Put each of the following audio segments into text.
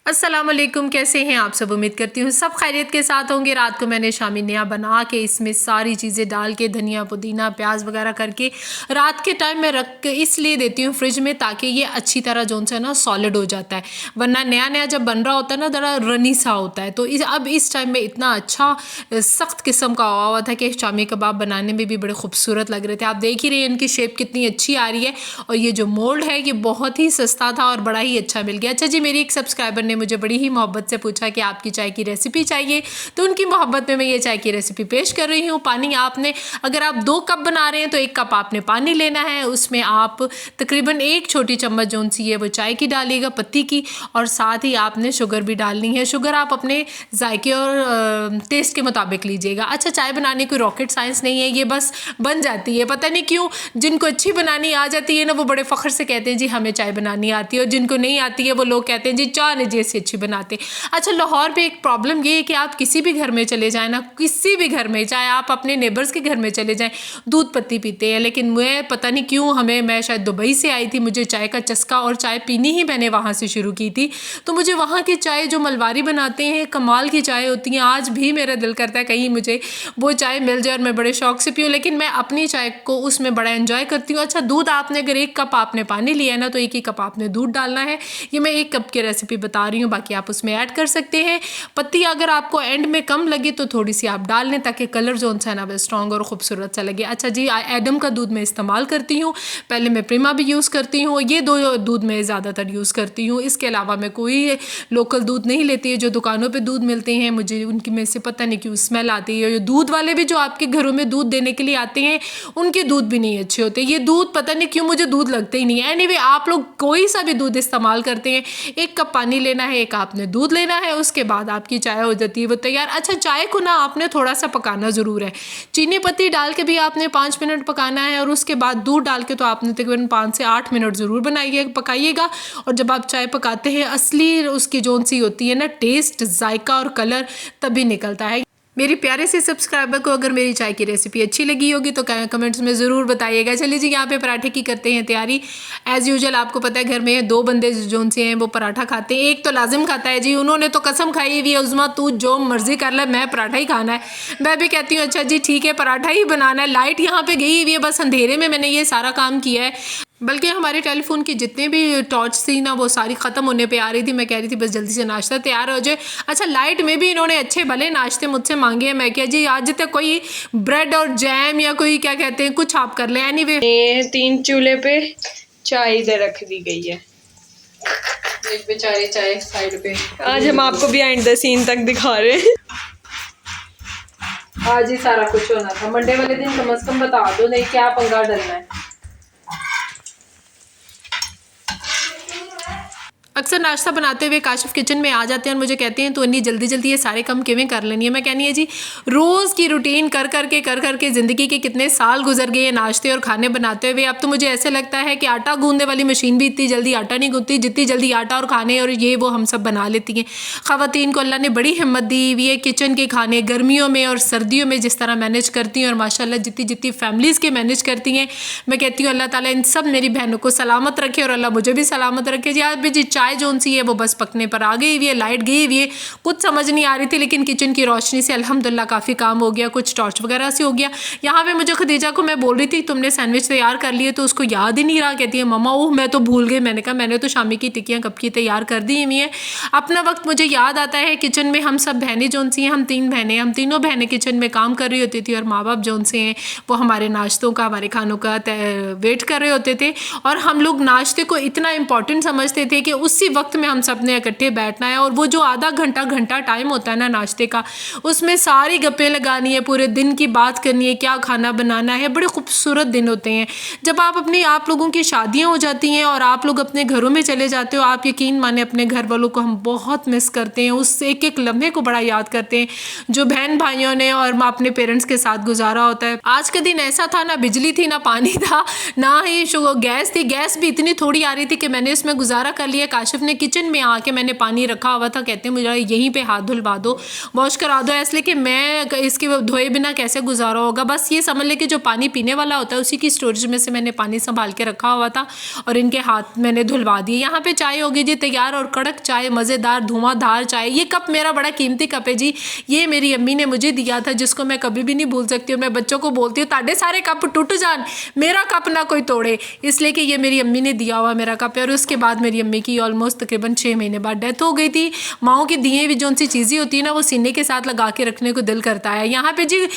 अस्सलाम वालेकुम, कैसे हैं आप सब। उम्मीद करती हूँ सब खैरियत के साथ होंगे। रात को मैंने शामी नया बना के इसमें सारी चीज़ें डाल के धनिया पुदीना प्याज वगैरह करके रात के टाइम में रख के इसलिए देती हूँ फ्रिज में, ताकि ये अच्छी तरह जो है ना सॉलिड हो जाता है। वरना नया नया जब बन रहा होता है ना ज़रा रनी सा होता है। तो अब इस टाइम में इतना अच्छा सख्त किस्म का हुआ था कि शामी कबाब बनाने में भी बड़े खूबसूरत लग रहे थे। आप देख ही रहे हैं इनकी शेप कितनी अच्छी आ रही है। और ये जो मोल्ड है ये बहुत ही सस्ता था और बड़ा ही अच्छा मिल गया। अच्छा जी, मेरी एक सब्सक्राइबर ने मुझे बड़ी ही मोहब्बत से पूछा कि आपकी चाय की रेसिपी चाहिए, तो उनकी मोहब्बत में मैं ये चाय की रेसिपी पेश कर रही हूँ। पानी आपने, अगर आप 2 कप बना रहे हैं तो 1 कप आपने पानी लेना है। उसमें आप तकरीबन 1 छोटी चम्मच जो सी है वो चाय की डालिएगा, पत्ती की, और साथ ही आपने शुगर भी डालनी है। शुगर आप अपने जायके और टेस्ट के मुताबिक लीजिएगा। अच्छा, चाय बनाने कोई रॉकेट साइंस नहीं है, ये बस बन जाती है। पता नहीं क्यों जिनको अच्छी बनानी आ जाती है ना वो बड़े फ़ख्र से कहते हैं जी हमें चाय बनानी आती है, और जिनको नहीं आती है वो लोग कहते हैं जी चाय ने जैसी अच्छी बनाते। अच्छा, लाहौर पे एक प्रॉब्लम ये है कि आप किसी भी घर में चले जाएं ना, किसी भी घर में, चाहे आप अपने नेबर्स के घर में चले जाएं, दूध पत्ती पीते हैं। लेकिन मैं पता नहीं क्यों, मैं शायद दुबई से आई थी, मुझे चाय का चस्का, और चाय पीनी ही मैंने वहाँ से शुरू की थी। तो मुझे वहाँ की चाय जो मलवारी बनाते हैं कमाल की चाय होती हैं। आज भी मेरा दिल करता है कहीं मुझे वो चाय मिल जाए और मैं बड़े शौक से पीऊँ, लेकिन मैं अपनी चाय को उसमें बड़ा एंजॉय करती हूँ। अच्छा, दूध आपने अगर 1 कप आपने पानी लिया है ना तो 1 ही कप आपने दूध डालना है। ये मैं 1 कप की रेसिपी बता रही हूँ, बाकी आप उसमें ऐड कर सकते हैं। पत्ती अगर आपको एंड में कम लगे तो थोड़ी सी आप डाल लें, ताकि कलर जो है ना वो स्ट्रॉन्ग और खूबसूरत सा लगे। अच्छा जी, एडम का दूध मैं इस्तेमाल करती हूँ, पहले मैं प्रीमा भी यूज़ करती हूँ। ये 2 दूध मैं ज़्यादातर यूज़ करती हूँ। इसके अलावा मैं कोई लोकल दूध नहीं लेती है। जो दुकानों पर दूध मिलते हैं मुझे उनकी में से पता नहीं क्यों स्मेल आती है। दूध वाले भी जो आपके घरों में दूध देने के लिए आते हैं उनके दूध भी नहीं अच्छे होते। ये दूध पता नहीं क्यों मुझे दूध लगते ही नहीं है। एनीवे, आप लोग कोई सा भी दूध इस्तेमाल करते हैं, 1 कप पानी लेना है, 1 आपने दूध लेना है, उसके बाद आपकी चाय हो जाती है वो तैयार। अच्छा, चाय को ना आपने थोड़ा सा पकाना ज़रूर है। चीनी पत्ती डाल के भी आपने 5 मिनट पकाना है, और उसके बाद दूध डाल के तो आपने तकरीबन 5 से 8 मिनट ज़रूर पकाइएगा। और जब आप चाय पकाते हैं असली उसकी जो सी होती है ना टेस्ट, जायका और कलर तभी निकलता है। मेरी प्यारे से सब्सक्राइबर को अगर मेरी चाय की रेसिपी अच्छी लगी होगी तो कमेंट्स में ज़रूर बताइएगा। चलिए जी, यहाँ पे पराठे की करते हैं तैयारी। एज़ यूजुअल आपको पता है घर में 2 बंदे जो से हैं वो पराठा खाते हैं। एक तो लाजिम खाता है जी, उन्होंने तो कसम खाई हुई है उज़मा तू जो मर्ज़ी कर ले, मैं पराठा ही खाना है। मैं भी कहती हूँ अच्छा जी ठीक है, पराठा ही बनाना है। लाइट यहाँ पर गई हुई है, बस अंधेरे में मैंने ये सारा काम किया है। बल्कि हमारे टेलीफोन की जितने भी टॉर्च थी ना वो सारी ख़त्म होने पे आ रही थी। मैं कह रही थी बस जल्दी से नाश्ता तैयार हो जाए। अच्छा, लाइट में भी इन्होंने अच्छे भले नाश्ते मुझसे मांगे हैं। मैं क्या जी आज तक कोई ब्रेड और जैम या कोई क्या कहते हैं कुछ आप कर लें। एनीवे, 3 चूल्हे पे चाय इधर रख दी गई है। एक बेचारे चाय साइड पे। आज हम आपको बिहाइंड द सीन तक दिखा रहे हैं। आज ही सारा कुछ होना था। मंडे वाले दिन कम से कम बता दो नहीं क्या पंगा डलना है। अक्सर नाश्ता बनाते हुए काशिफ किचन में आ जाते हैं और मुझे कहते हैं तो इतनी जल्दी जल्दी ये सारे काम किवें कर लेनी है। मैं कहनी है जी रोज़ की रूटीन कर करके ज़िंदगी के कितने साल गुजर गए नाश्ते और खाने बनाते हुए। अब तो मुझे ऐसे लगता है कि आटा गूंदने वाली मशीन भी इतनी जल्दी आटा नहीं गूंथती जितनी जल्दी आटा और खाने और ये वो हम सब बना लेती हैं। ख़वातीन को अल्लाह ने बड़ी हिम्मत दी हुई है किचन के खाने गर्मियों में और सर्दियों में जिस तरह मैनेज करती हैं, और माशाल्लाह जितनी जितनी फैमिलीज़ के मैनेज करती हैं। मैं कहती हूँ अल्लाह ताला इन सब मेरी बहनों को सलामत रखे और अल्लाह मुझे भी सलामत रखे जी। आज भी जी चाय जो सी है वो बस पकने पर आ गई हुई है, लाइट गई हुई है, कुछ समझ नहीं आ रही थी, लेकिन किचन की रोशनी से अल्हम्दुलिल्लाह काफ़ी काम हो गया, कुछ टॉर्च वगैरह से हो गया। यहाँ पे मुझे खदीजा को मैं बोल रही थी तुमने सैंडविच तैयार कर लिए, तो उसको याद ही नहीं रहा। कहती है मम्मा ओह मैं तो भूल गई। मैंने कहा मैंने तो शामी की टिक्कियाँ कब की तैयार कर दी हुई हैं। अपना वक्त मुझे याद आता है किचन में हम सब बहनें जो सी हैं, हम 3 बहनें, हम तीनों बहनें किचन में काम कर रही होती थी, और माँ बाप जो से हैं वो हमारे नाश्तों का हमारे खानों का वेट कर रहे होते थे। और हम लोग नाश्ते को इतना इम्पॉर्टेंट समझते थे कि उसी वक्त में हम सब ने इकट्ठे बैठना है, और वो जो आधा घंटा टाइम होता है ना नाश्ते का, उसमें सारी गप्पें लगानी है, पूरे दिन की बात करनी है, क्या खाना बनाना है। बड़े खूबसूरत दिन होते हैं जब आप लोगों की शादियां हो जाती हैं और आप लोग अपने घरों में चले जाते हो। आप यकीन माने अपने घर वालों को हम बहुत मिस करते हैं, उस एक एक लम्हे को बड़ा याद करते हैं जो बहन भाइयों ने और अपने पेरेंट्स के साथ गुजारा होता है। आज का दिन ऐसा था, ना बिजली थी, ना पानी था, ना ही गैस थी। गैस भी इतनी थोड़ी आ रही थी कि मैंने उसमें गुजारा कर लिया। काशिफ ने किचन में आके, मैंने पानी रखा हुआ था, कहते हैं मुझे यहीं पे हाथ धुलवा दो, वॉश करा दो, इसलिए कि मैं इसके धोए बिना कैसे गुजारा होगा। बस ये समझ ले कि जो पानी पीने वाला होता है उसी की स्टोरेज में से मैंने पानी संभाल के रखा हुआ था और इनके हाथ मैंने धुलवा दिए। यहाँ पे चाय होगी जी तैयार, और कड़क चाय, मज़ेदार धुआंधार चाय। ये कप मेरा बड़ा कीमती कप है जी, ये मेरी अम्मी ने मुझे दिया था, जिसको मैं कभी भी नहीं भूल सकती हूँ। मैं बच्चों को बोलती हूँ ताड़े सारे कप टूट जान, मेरा कप ना कोई तोड़े, इसलिए कि ये मेरी अम्मी ने दिया हुआ मेरा कप है। और उसके बाद मेरी अम्मी की ऑलमोस्ट तकरीबन 6 महीने बाद डेथ हो गई थी। माओ की दिए हुई जो सी चीज़ें होती है ना, वो सीने के साथ लगा के रखने को दिल करता है। यहाँ पे जी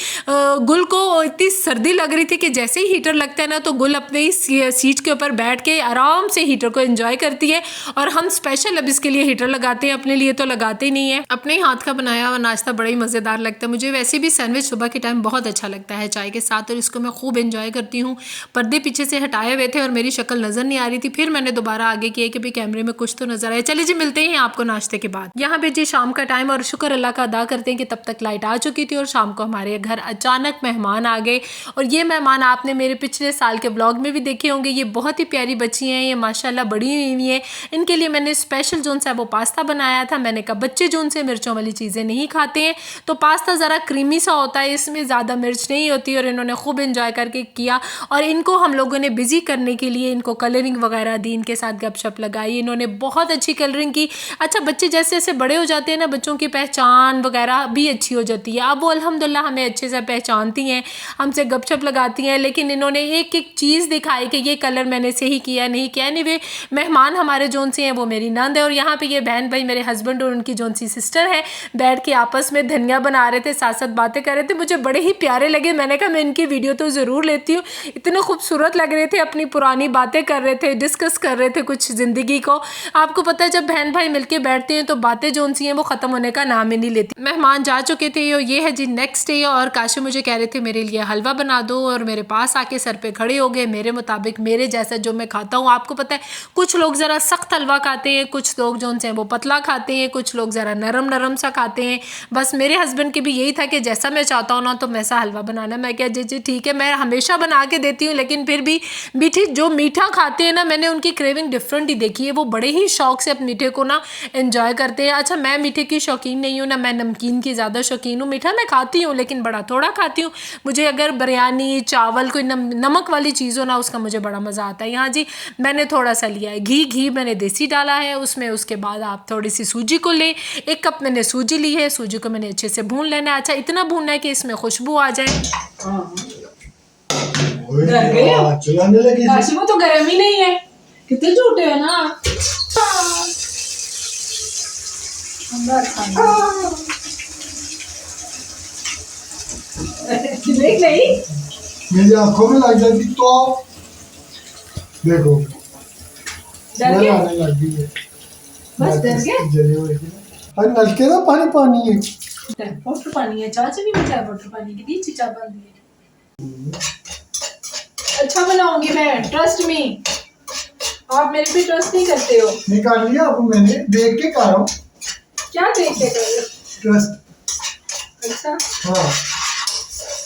गुल को इतनी सर्दी लग रही थी कि जैसे ही हीटर लगता है ना, तो गुल अपने ही सीट के ऊपर बैठ के आराम से हीटर को एंजॉय करती है। और हम स्पेशल अब इसके लिए हीटर लगाते हैं, अपने लिए तो लगाते ही नहीं है। अपने हाथ का बनाया हुआ नाश्ता बड़ा ही मज़ेदार लगता है मुझे। वैसे भी सैंडविच सुबह के टाइम बहुत अच्छा लगता है चाय के साथ, और इसको मैं खूब एंजॉय करती हूँ। पर्दे पीछे से हटाए हुए थे और मेरी शक्ल नज़र नहीं आ रही थी, फिर मैंने दोबारा आगे किया कि भाई कैमरे में कुछ तो नज़र आए। चलिए जी मिलते हैं आपको नाश्ते के बाद। यहाँ पे जी शाम का टाइम, और शुक्र अल्लाह का अदा करते हैं कि तब तक लाइट आ चुकी थी और शाम को हमारे घर अचानक मेहमान आ गए। और ये मेहमान आपने मेरे पिछले साल के ब्लॉग में भी देखे होंगे। ये बहुत ही प्यारी बच्ची हैं, ये माशाल्लाह बड़ी हुई हैं। इनके लिए मैंने स्पेशल जोन सा वो पास्ता बनाया था। मैंने कहा बच्चे जोन से मिर्चों वाली चीज़ें नहीं खाते हैं, तो पास्ता ज़रा क्रीमी सा होता है, इसमें ज़्यादा मिर्च नहीं होती। और इन्होंने खूब इंजॉय करके किया। और इनको हम लोगों ने बिजी करने के लिए इनको कलरिंग वगैरह दी, इनके साथ गपशप लगाई, इन्होंने बहुत अच्छी कलरिंग की। अच्छा, बच्चे जैसे जैसे बड़े हो जाते हैं ना, बच्चों की पहचान वगैरह भी अच्छी हो जाती है। अब वो अल्हम्दुलिल्लाह हमें अच्छे से पहचानती हैं, हमसे गपशप लगाती हैं। लेकिन इन्होंने एक एक चीज़ दिखाई कि ये कलर मैंने सही किया नहीं किया। नहीं, वे मेहमान हमारे जोन से हैं, वो मेरी नंद है, और यहाँ पे ये बहन भाई मेरे हस्बैंड और उनकी जोन सी सिस्टर है, बैठ के आपस में धनिया बना रहे थे, साथ साथ बातें कर रहे थे। मुझे बड़े ही प्यारे लगे। मैंने कहा मैं इनकी वीडियो तो ज़रूर लेती हूँ। इतने खूबसूरत लग रहे थे, अपनी पुरानी बातें कर रहे थे, डिस्कस कर रहे थे कुछ ज़िंदगी को। आपको पता है जब बहन भाई मिलके बैठते हैं तो बातें जोन सी हैं वो ख़त्म होने का नाम ही नहीं लेती। मेहमान जा चुके थे, ये है जी नेक्स्ट डे, और काशू मुझे कह रहे थे मेरे लिए हलवा बना दो, और मेरे पास आके सर पे खड़े हो गए। मेरे मुताबिक मेरे जैसा जो मैं खाता हूँ, आपको पता है कुछ लोग ज़रा सख्त हलवा खाते हैं, कुछ लोग जो हैं वो पतला खाते हैं, कुछ लोग ज़रा नरम नरम सा खाते हैं। बस मेरे हस्बैंड के भी यही था कि जैसा मैं चाहता हूँ ना तो वैसा हलवा बनाना। मैं क्या जी ठीक है, मैं हमेशा बना के देती हूँ, लेकिन फिर भी मीठी जो मीठा खाते हैं ना, मैंने उनकी क्रेविंग डिफरेंट ही देखी है। वो बड़े ही शौक से मीठे को ना एंजॉय करते हैं। अच्छा, मैं मीठे की शौकीन नहीं हूँ ना, मैं नमकीन की ज़्यादा शौकीन हूँ। मीठा मैं खाती हूँ लेकिन बड़ा थोड़ा खाती हूँ। मुझे अगर बिरयानी चावल कोई नमक वाली चीज़ हो ना, उसका मुझे बड़ा मज़ा आता है। यहाँ जी मैंने थोड़ा सा लिया है घी मैंने देसी डाला है उसमें। उसके बाद आप थोड़ी सी सूजी को लें, 1 कप मैंने सूजी ली है। सूजी को मैंने अच्छे से भून लेना है। अच्छा, इतना भूनना है कि इसमें खुशबू आ जाए। डर गए काशी, वो तो गर्म ही नहीं है, कितने झूठे है ना। देख नहीं, मेरी आंखों में लग जाती तो देखो डर गए, आने लग गई है। बस डर गए। अरे नलके का पानी है, वाटर पानी है, चाय से भी मीठा वाटर पानी की दी चाय बन रही है। अच्छा बनाऊंगी मैं, ट्रस्ट मी। आप मेरे पे ट्रस्ट नहीं करते हो। निकाल लिया अब मैंने, देख के कर रहा हूँ। क्या देख के कर रहे हो? ट्रस्ट। अच्छा, हाँ,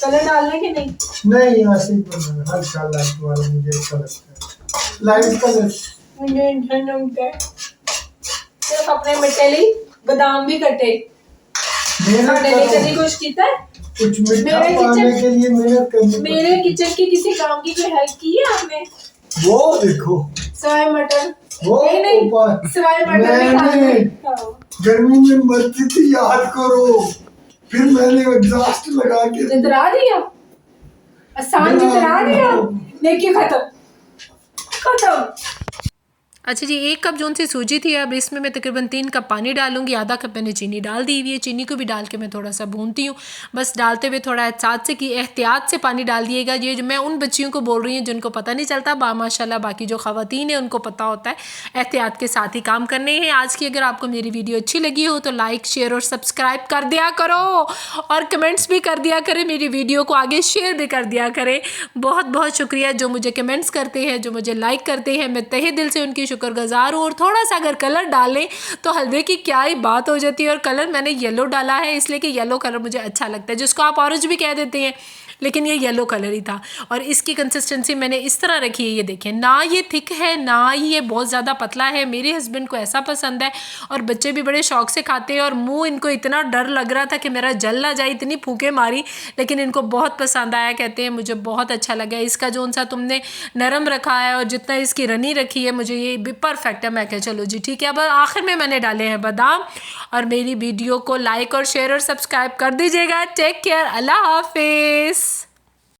कलर डालना कि नहीं? नहीं ऐसे ही बनना है, हल्का लाइट वाला मुझे अच्छा लगता है, लाइट कलर। मुझे इंटरनेट होता है, सिर्फ अपने मिठे लिए बादाम भी कटे। मेहनत कभी कुछ कीता है? कुछ मीठा पाने के लिए मेहनत करनी। मेरे किचन की किसी काम की कोई हेल्प की है आपने? वो देखो, सवाई मटर, वो नहीं सवाई मटर गर्मी में मरती थी, याद करो। फिर मैंने एग्जॉस्ट लगा के जितरा दिया, आसान जितरा दिया, लेके खत्म। अच्छा जी, 1 कप जोन सी सूजी थी। अब इसमें मैं तकरीबन 3 कप पानी डालूंगी। आधा कप मैंने चीनी डाल दी हुई है। चीनी को भी डाल के मैं थोड़ा सा भूनती हूँ। बस डालते हुए थोड़ा एहतियात से पानी डाल दिएगा। ये जो मैं उन बच्चियों को बोल रही हूँ जिनको पता नहीं चलता, माशाल्लाह बाकी जो ख़वातीन हैं उनको पता होता है एहतियात के साथ ही काम करने हैं। आज की अगर आपको मेरी वीडियो अच्छी लगी हो तो लाइक शेयर और सब्सक्राइब कर दिया करो, और कमेंट्स भी कर दिया करें। मेरी वीडियो को आगे शेयर भी कर दिया करें। बहुत बहुत शुक्रिया जो मुझे कमेंट्स करते हैं, जो मुझे लाइक करते हैं। मैं तहे दिल से उनकी शुक्रगुजार हूँ। और थोड़ा सा अगर कलर डालें तो हलवे की क्या ही बात हो जाती है। और कलर मैंने येलो डाला है इसलिए कि येलो कलर मुझे अच्छा लगता है, जिसको आप ऑरेंज भी कह देते हैं। लेकिन ये येलो कलर ही था। और इसकी कंसिस्टेंसी मैंने इस तरह रखी है, ये देखें, ना ये थिक है ना ही ये बहुत ज़्यादा पतला है। मेरे हस्बैंड को ऐसा पसंद है और बच्चे भी बड़े शौक से खाते हैं। और मुंह इनको इतना डर लग रहा था कि मेरा जल ना जाए, इतनी फूके मारी, लेकिन इनको बहुत पसंद आया। कहते हैं मुझे बहुत अच्छा लगा, इसका जो सा तुमने नरम रखा है और जितना इसकी रनी रखी है मुझे ये भी परफेक्ट है। मैं कहा चलो जी ठीक है। अब आखिर में मैंने डाले हैं बादाम। और मेरी वीडियो को लाइक और शेयर और सब्सक्राइब कर दीजिएगा। टेक केयर, अल्लाह हाफिज़।